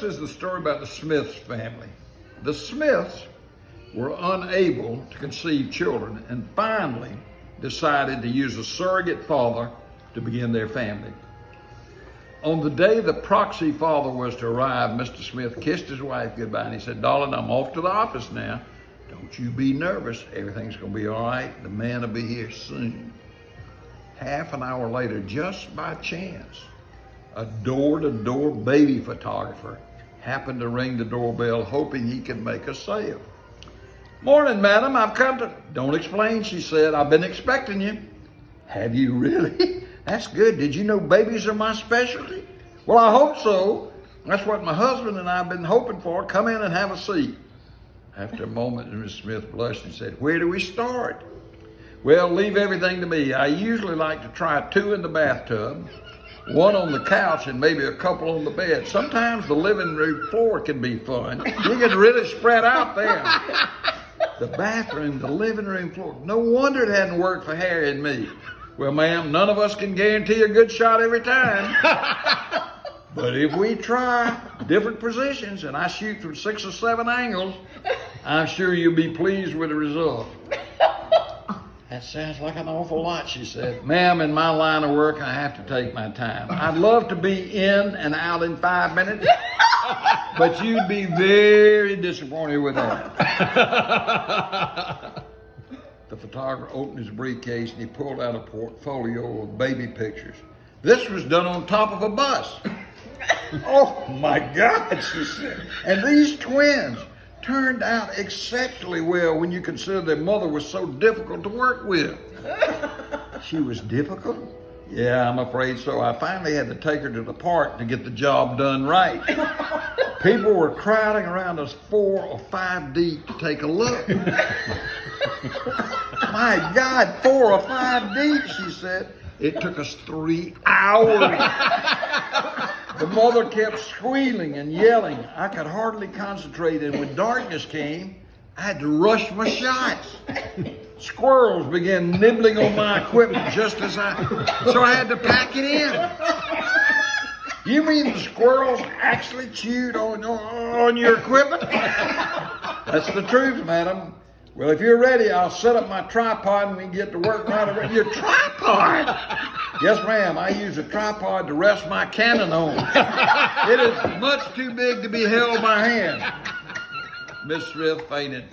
is the story about the Smiths family. The Smiths were unable to conceive children and finally decided to use a surrogate father to begin their family. On the day the proxy father was to arrive, Mr. Smith kissed his wife goodbye and he said, "Darling, I'm off to the office now. Don't you be nervous. Everything's gonna be all right. The man will be here soon." Half an hour later, just by chance, a door-to-door baby photographer happened to ring the doorbell hoping he could make a sale. "Morning, madam, I've come to..." "Don't explain," she said. "I've been expecting you." "Have you really? That's good. Did you know babies are my specialty?" "Well, I hope so. That's what my husband and I have been hoping for. Come in and have a seat." After a moment, Ms. Smith blushed and said, "Where do we start?" "Well, leave everything to me. I usually like to try 2 in the bathtub, 1 on the couch, and maybe a couple on the bed. Sometimes the living room floor can be fun. You can really spread out there." The bathroom, the living room floor. No wonder it hadn't worked for Harry and me. "Well, ma'am, none of us can guarantee a good shot every time. But if we try different positions and I shoot from 6 or 7 angles, I'm sure you'll be pleased with the result." "That sounds like an awful lot," she said. "Ma'am, in my line of work, I have to take my time. I'd love to be in and out in 5 minutes, but you'd be very disappointed with that." The photographer opened his briefcase and he pulled out a portfolio of baby pictures. "This was done on top of a bus." "Oh my God," she said. "And these twins turned out exceptionally well when you consider their mother was so difficult to work with." "She was difficult?" "Yeah, I'm afraid so. I finally had to take her to the park to get the job done right. People were crowding around us 4 or 5 deep to take a look." "My God, 4 or 5 deep," she said. "It took us 3 hours. The mother kept squealing and yelling. I could hardly concentrate, and when darkness came, I had to rush my shots. Squirrels began nibbling on my equipment so I had to pack it in." "You mean the squirrels actually chewed on your equipment?" "That's the truth, madam." "Well, if you're ready, I'll set up my tripod and we can get to work right away." "Your tripod?" "Yes, ma'am. I use a tripod to rest my Canon on. It is much too big to be held by hand." Miss Smith fainted.